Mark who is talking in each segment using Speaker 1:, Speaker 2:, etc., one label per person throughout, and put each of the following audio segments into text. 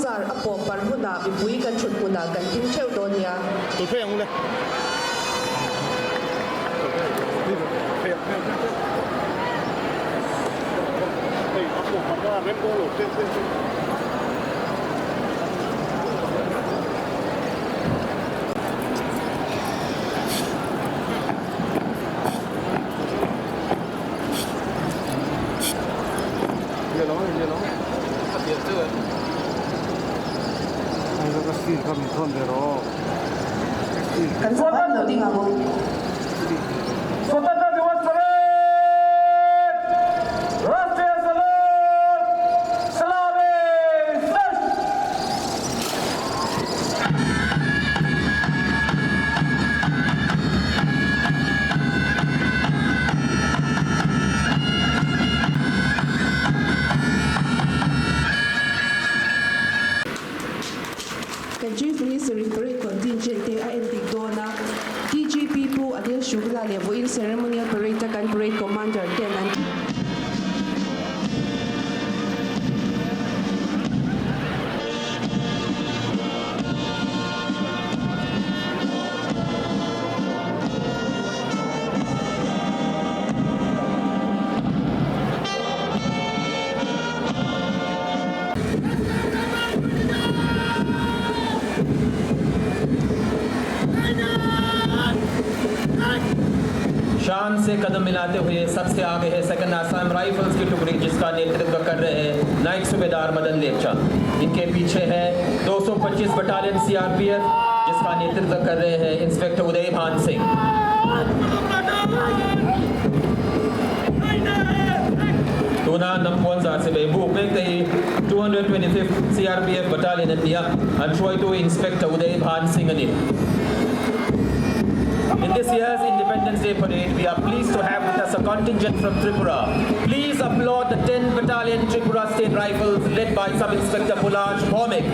Speaker 1: Aizawl apo parhuna bipui kan chutmuna kan timcheu donia.
Speaker 2: Tu phê không đây?
Speaker 1: Kan sabat lo di kamu.
Speaker 3: स्वतंत्र दिवस parade राष्ट्रीय सलाम सलामी
Speaker 1: Kan chief ministry parade contingent te aentik dona. DGP po adil shugla le buin ceremonial parade kan parade commander ten and
Speaker 4: शान से कदम मिलाते हुए सबसे आगे है सेकंड आसाम राइफल्स की टुकड़ी जिसका नेतृत्व कर रहे हैं नाइट सूबेदार मदन लेपचा। इनके पीछे है 225 बटालियन सीआरपीएफ जिसका नेतृत्व कर रहे हैं इंस्पेक्टर उदय भान Singh. Tuna Nampuanza se bebu mekte 225th CRPF battalion India and Troy to Inspector Uday Bhan Singh ani. In this year's Independence Day Parade, we are pleased to have with us a contingent from Tripura. Please applaud the 10th Battalion Tripura State Rifles led by Sub-Inspector Pulaj Bhomik.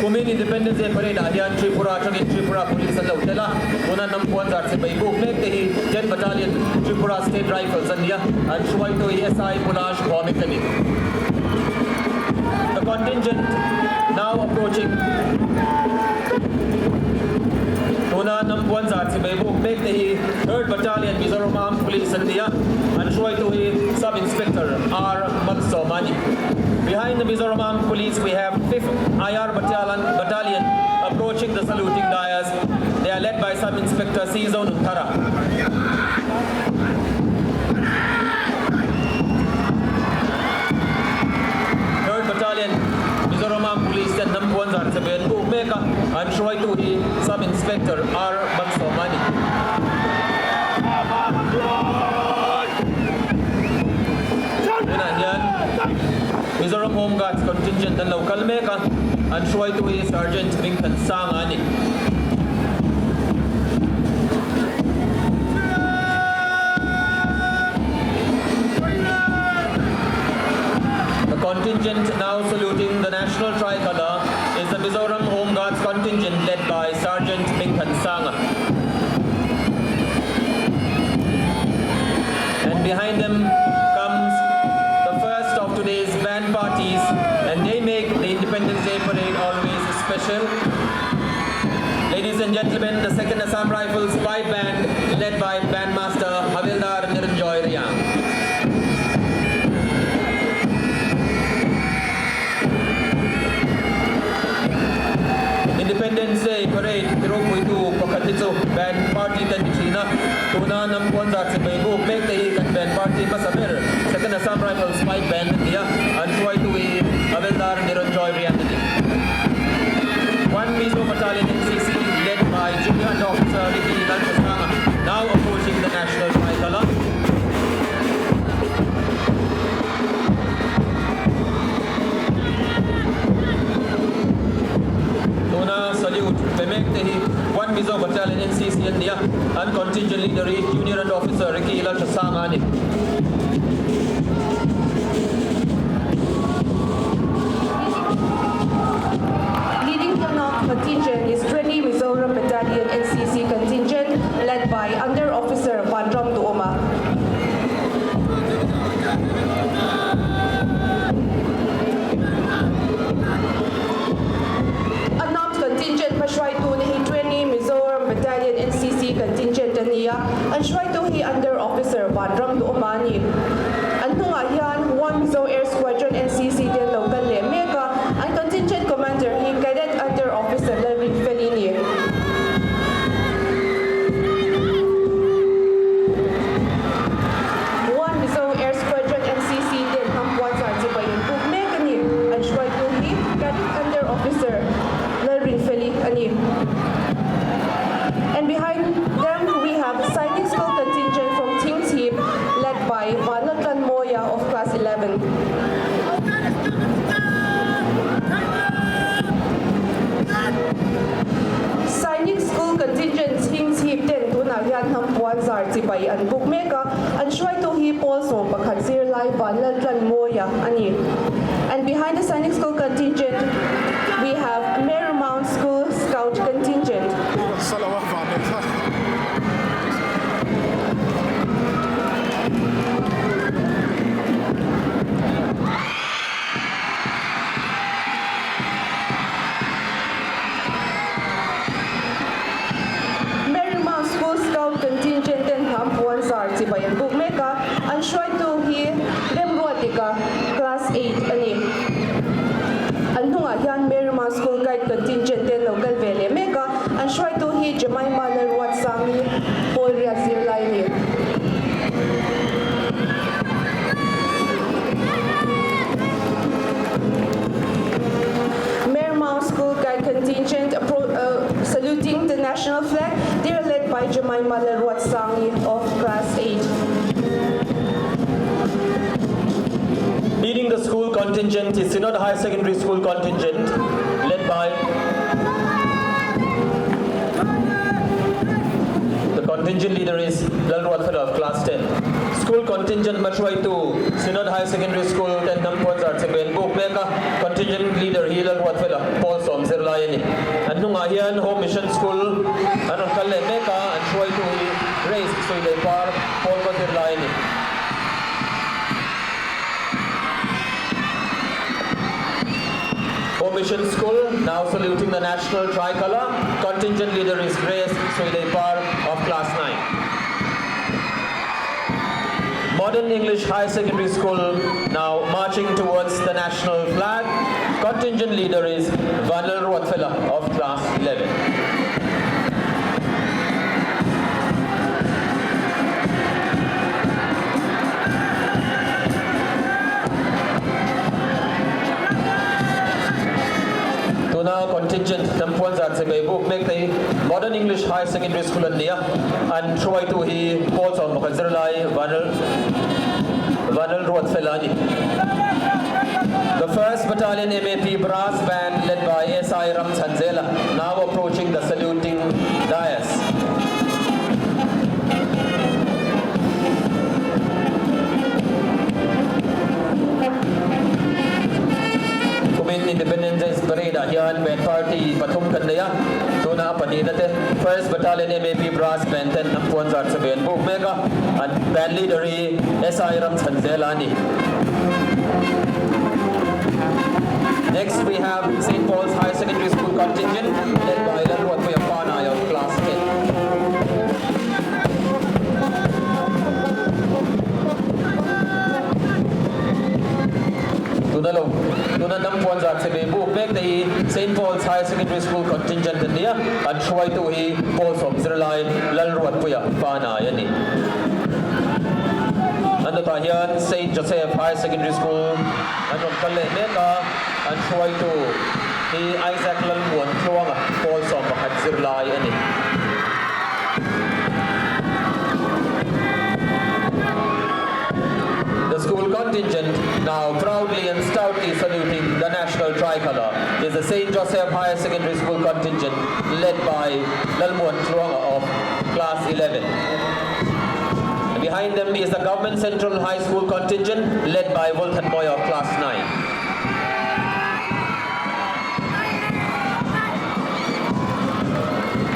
Speaker 4: Kumin Independence Day Parade, Ahyan Tripura, Chagin Tripura Police and Lautela, Una Nampuanza se bebu mekte 10th Battalion Tripura State Rifles India and Troy to SI Pulaj Bhomik ani. The contingent now approaching Tuna Nampuanza Sibebu make the 3rd Battalion Mizoram Armed Police India and Shoi Tohi Sub-Inspector R. Magsomani. Behind the Mizoram Armed Police we have 5th IR Battalion approaching the saluting dais. They are led by Sub-Inspector Aizawl Uttara. Mizoram Police and Nampuanza Saben Meka and Shoi Tuhi Sub-Inspector R. Magsomani. Mizoram Home Guards contingent and local Meka and Shoi Tuhi Sergeant Minkan Sangani. Contingent now saluting the national tricolour is the Mizoram Home Guards contingent led by Sergeant Minkan Sanga. And behind them comes the first of today's band parties, and they make the Independence Day Parade always special. Ladies and gentlemen, the 2nd Assam Rifles Pipe Band led by Bandmaster Havildar Niranjoy Riyang. Independence Day Parade, tlangpui tu pakatitso band party tanchina Tuna Nampuanza se bebu make the band party masamir 2nd Assam Rifles Pipe Band India and Troy to Havildar Niranjoy Riyang. 1 Mizo Battalion NCC led by Junior Officer Ricky Lalchasanga now approaching the national tricolour. Salute. We make the 1 Mizo Battalion NCC India and contingent leader Junior and Officer Ricky Lalchasanga.
Speaker 1: Leading the North contingent is 20 Mizoram Battalion NCC contingent led by Under Officer Pandram Duoma. shwai tu ni 20 Mizoram Battalion NCC contingent ania an shwai tu hi under officer Badram du Omani an hunga hian 1 Mizo Air Squadron NCC den local le meka an contingent commander hi cadet under officer Lervin Felini. And behind them, we have a signing school contingent from Teams Heap, led by Tlangpui of class 11. Signing school contingent Teams Heap then tuna hian hampuan zar tibai an bookmaker and shwai to heap also pakhatsir lai Tlangpui ani. And behind the signing school contingent, we have Marymount School Scout contingent. Marymount School Scout contingent and hampuan sarti by an bookmaker and shwai to he Lammuala class 8 ani. Anhunga hian Marymount School Guide contingent den local vele meka and shwai to hi hmanna sami Paul Riazir Laini. Marymount School Guide contingent saluting the national flag. They are led by hmanna sami of class 8.
Speaker 4: Leading the school contingent is Synod High Secondary School contingent, led by the contingent leader is Lalruat of class 10. School contingent Machwai to Synod High Secondary School 10 Nampuan Artseben Bookmaker, contingent leader Hilal Watfella, Paul Som Zerlayani. And Nungahian Home Mission School, and Kale Meka, and Chwai to race Suile Par, Paul Zerlayani. Mission School, now saluting the national tricolor. Contingent leader is Grace Suidepar of class 9. Modern English High Secondary School, now marching towards the national flag. Contingent leader is Vanal Watfella of class 11. Now contingent Nampuan Zatsebe book make the Modern English High Secondary School in Nia and try to he calls on Mokazerlai Vanal Ruatfelani. The 1st Battalion MAP brass band led by S.I. Ramsanzela now approaching the saluting dais. Independence parade hian band party pathum kanaya tuna paninate 1st Battalion MAP brass band 10 Nampuan Zartsaben bookmaker and band leader S.I. Ramsanzelani. Next we have St. Paul's High Secondary School contingent led by Lalruat of class 10. Tuna Nampuan Zatsebe book make the St. Paul's High Secondary School contingent in there and try to he Paul from Zerlai Lalruat Pana Yani. And the Tahian St. Joseph High Secondary School and on Kale Meka and try to he Aizawl Paul from Zerlai Yani. The school contingent, now proudly and stoutly saluting the national tricolor, is the St. Joseph Higher Secondary School contingent led by Lalmuala of class 11. And behind them is the Government Central High School contingent led by Tlangpui of class 9.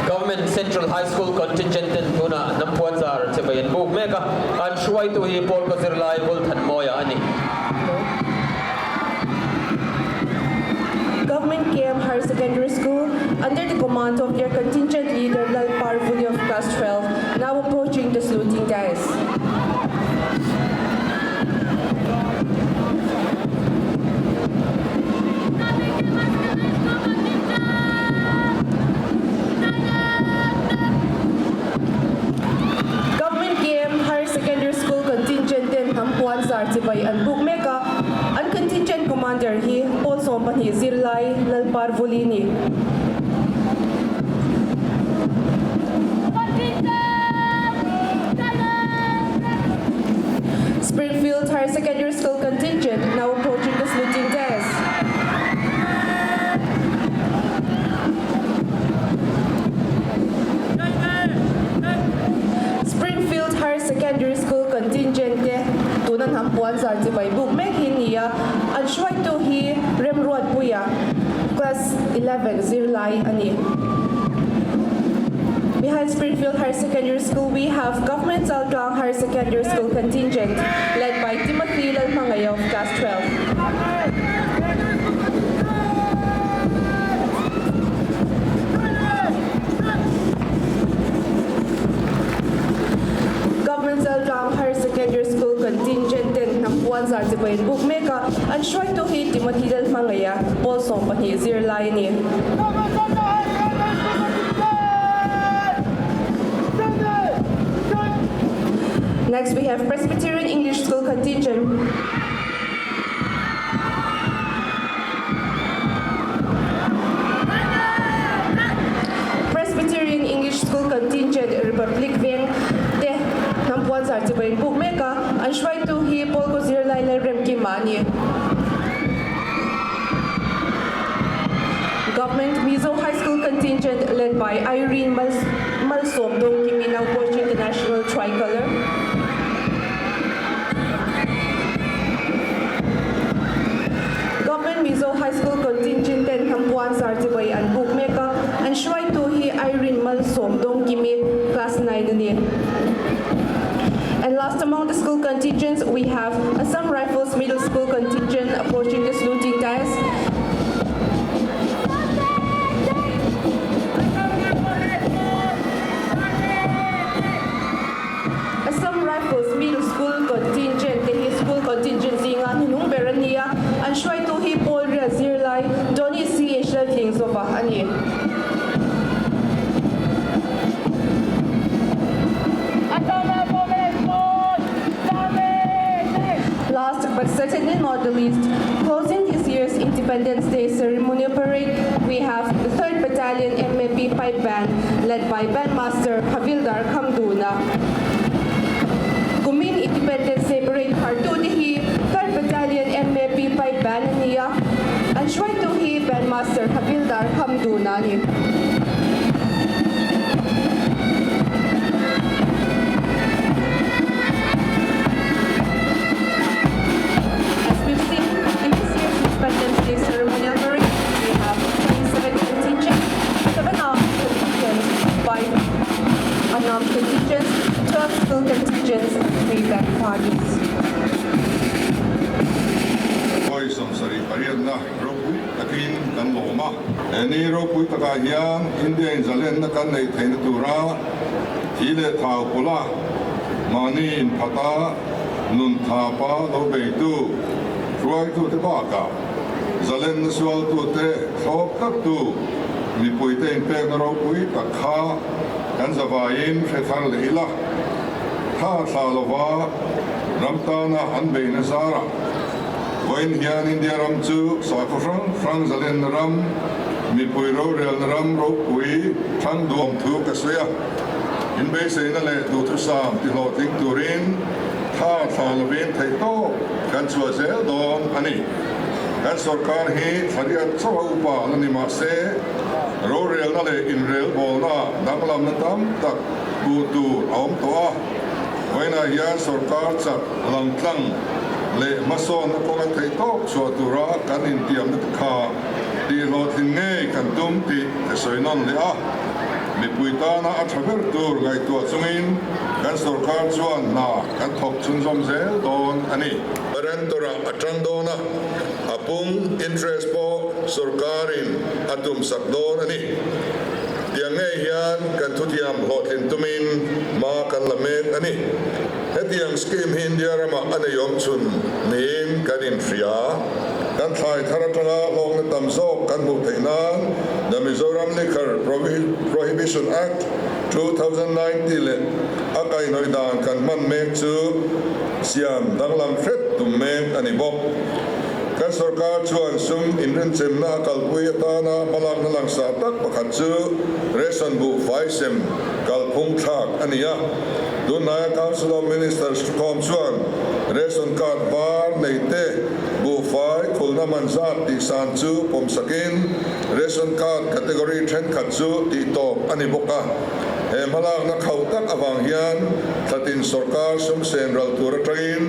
Speaker 4: Government Central High School contingent in Tuna Nampuanzar Tibayan Bookmaker and Shuai to he Paul Kazirlai Tlangpui Ani.
Speaker 1: Government KM Higher Secondary School under the command of their contingent leader Lammuala of Class 12, now approaching the saluting dais. Government KM Higher Secondary School contingent din Hampuan Sartibay and Bukmeka, and contingent commander he also Pani Zirlay Lalparvulini. Springfield Higher Secondary School contingent now approaching the saluting dais. Springfield Higher Secondary School contingent tunan Hampuan Sartibay Bukmek hinia and Shuai to hi Remruat Puya class 11 Zirlay ani. Behind Springfield Higher Secondary School, we have Government Aizawl Higher Secondary School contingent led by Timothy Lalmangay of Class 12. Government Aizawl Higher Secondary School contingent din Hampuan Sartibay Bukmeka and Shuai to hi Timothy Lalmangay also Pani Zirlay ni. Next, we have Presbyterian English School contingent. Presbyterian English School contingent Republic Veng de Hampuan Sartibay Bukmeka and Shuai to hi Polko Zirlay Rem Kimani. Government Mizo High School contingent led by Irene Malsom Dong Kimi now coaching the national tricolor. Government Mizo High School contingent then Hampuan Sartibay and Bukmeka and Shuai to hi Irene Malsom Dong Kimi class 9 ni. And last among the school contingents, we have Assam Rifles Middle School contingent approaching the saluting dais. Assam Rifles Middle School contingent, the school contingent zinga nung berania and Shuai to hi Paul Zirlay Donny C. Asian things of ani. Last but certainly not the least, closing this year's Independence Day ceremonial parade, we have the 3rd Battalion MAP Pipe Band led by Bandmaster Havildar Kamduna. Gumin Independence Day Parade Hartudihi, 3rd Battalion MAP Pipe Band niya, and Shuai to hi Bandmaster Havildar Kamduna ni. Independence Day ceremonial parade, we have 27 contingents, 7 armed contingents, 5 unarmed contingents, 12 school contingents, and 3 band parties.
Speaker 2: Voice of Sari Pariadna, Ropui, Akin, and Loma. Any Ropui Takayan, India in Zalenda Kanay Tenatura, Hile Taupula, Mani in Pata, Nun Tapa, Lobeitu, Troy to the Baka. Zalen na sual tu te thokak tu mi puite in pek na ropui takha kan zavain fethar leila tha thalova ramtana hanbe na zara wain hian india ram chu frang zalen na ram mi puiro real na ram ropui thang duam thu kasya in be se na le tu thu sam ti lo ting turin tha thalovin thai to kan chua zel don ani kan sarkar hi thariat chawa upa lani ma se ro rel na le in rel bol na danglam na tam tak bu tu aum to a waina hian sarkar chak lang tlang le mason na ko thai to chua tura kan in tiam na kha ti lo thin nge kan tum ti soinon le a mi puita na a thaber tur ngai to chungin kan sarkar chuan na kan thok chun zom zel don ani rentora atang dona apung interest po surkarin atum sakdon ani tiang hian kan thutiam hotlin tumin ma kan lamek ani hetiang scheme hindia rama anayom chun nin kanin fria kan thai tharatanga long na tamzok kan mu thainan the Mizoram Liquor Prohibition Act 2019 le akai noidan kan man mek chu siam danglam fret tum mek ani bok kan sarkar chuan sum inrin chemna kalpui atana malak na lang sa tak pakhat chu ration bu faisem kalphung thak ania dunaya council of ministers kom chuan ration card bar neite bu fai khulna manzat ti san chu pom sakin ration card category 10 khat chu ti top ani boka malak na khautak awang hian thatin sarkar sum central tur train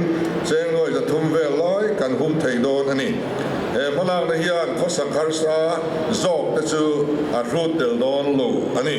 Speaker 2: chengoi za thum vel loi kan hum theidon ani malak na hian khosak kharsa zok te chu a rut tel don lo ani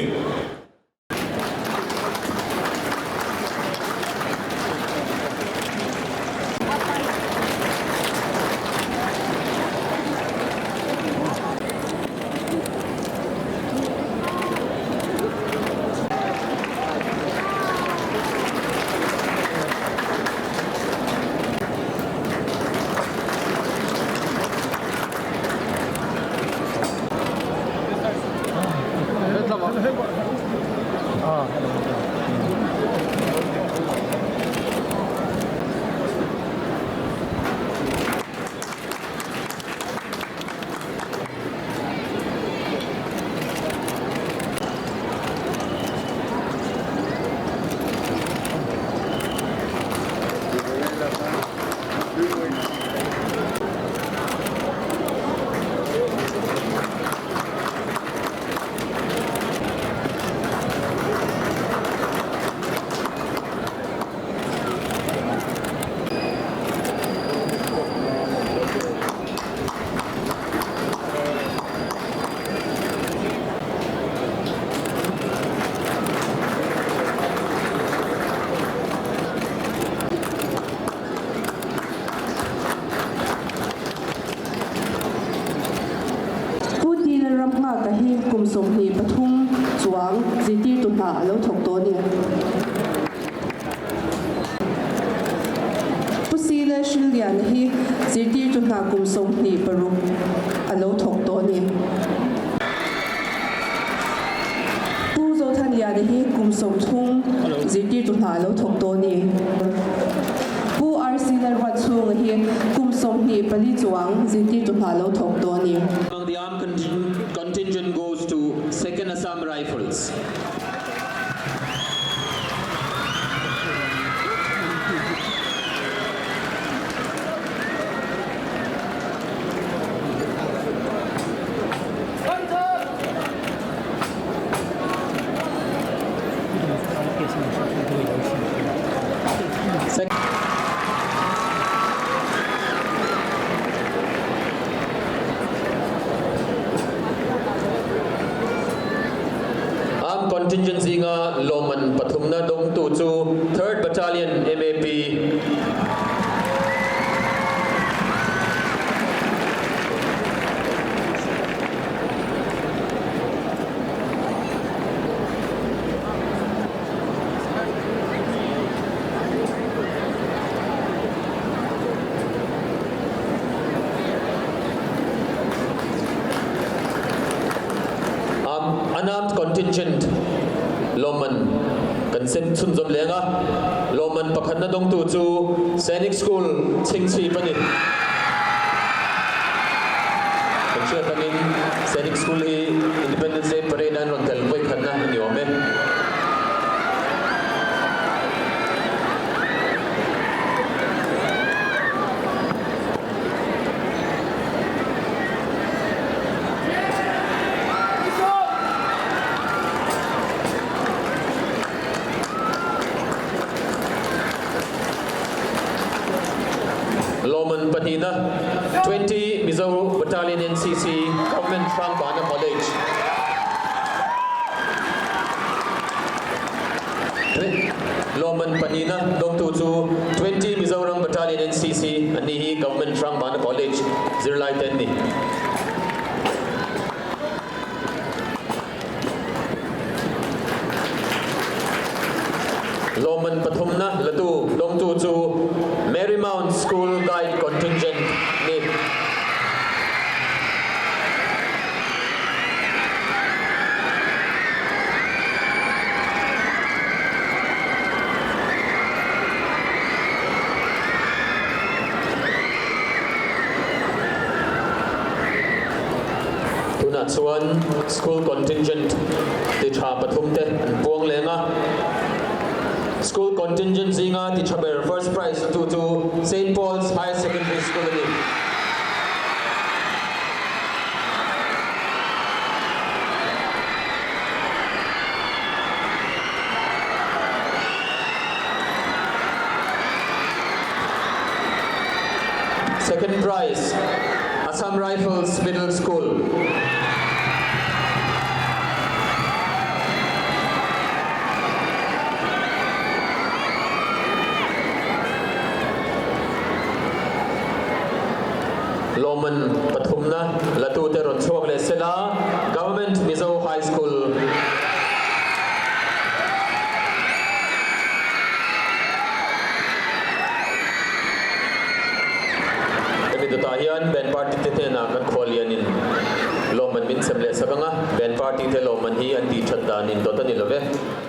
Speaker 1: kum som hi pathum chuang ziti tu na lo thok to ni pusi le shilian hi ziti tu na kum som ni paru alo thok to ni pu zo than ya hi kum som thung ziti tu na lo thok to ni pu rc le wa chung hi kum som ni pali chuang ziti tu na lo thok to ni.
Speaker 4: The armed contingent goes to 2nd Assam Rifles. Contingents inga Loman Pathumna dong tu chu 3rd Battalion MAP unarmed contingent Loman concept sun zom lenga Loman pakhat na dong tu chu Sainik School Chingchi pani Picture tanin Sainik School hi Independence Day parade an ron tlangpui khanna ni ome Loman Patina 20 Mizo Battalion NCC Government Tlangpui College 20 Loman Panina, Dong Tu Chu, 20 Mizoram Battalion NCC, and Nihi Government Tlangpui College, Zirlai Tenni. Loman Pathumna, Latu, Dong Tu Chu, Marymount School Guide Contingent, Ni. Chuan school contingent ti cha pathum te puang lenga school contingent zinga ti chaber first prize to St. Paul's High Secondary School ni second prize Assam Rifles Middle School. Loman Pathumna, Latu Te Ronchuak Le Sela, Government Mizo High School. Kami dutahian, Ben Party Te na kan kholian in Loman Min Semle Saganga, Ben Party Te Loman hi andi chatdan in Dota Nilove.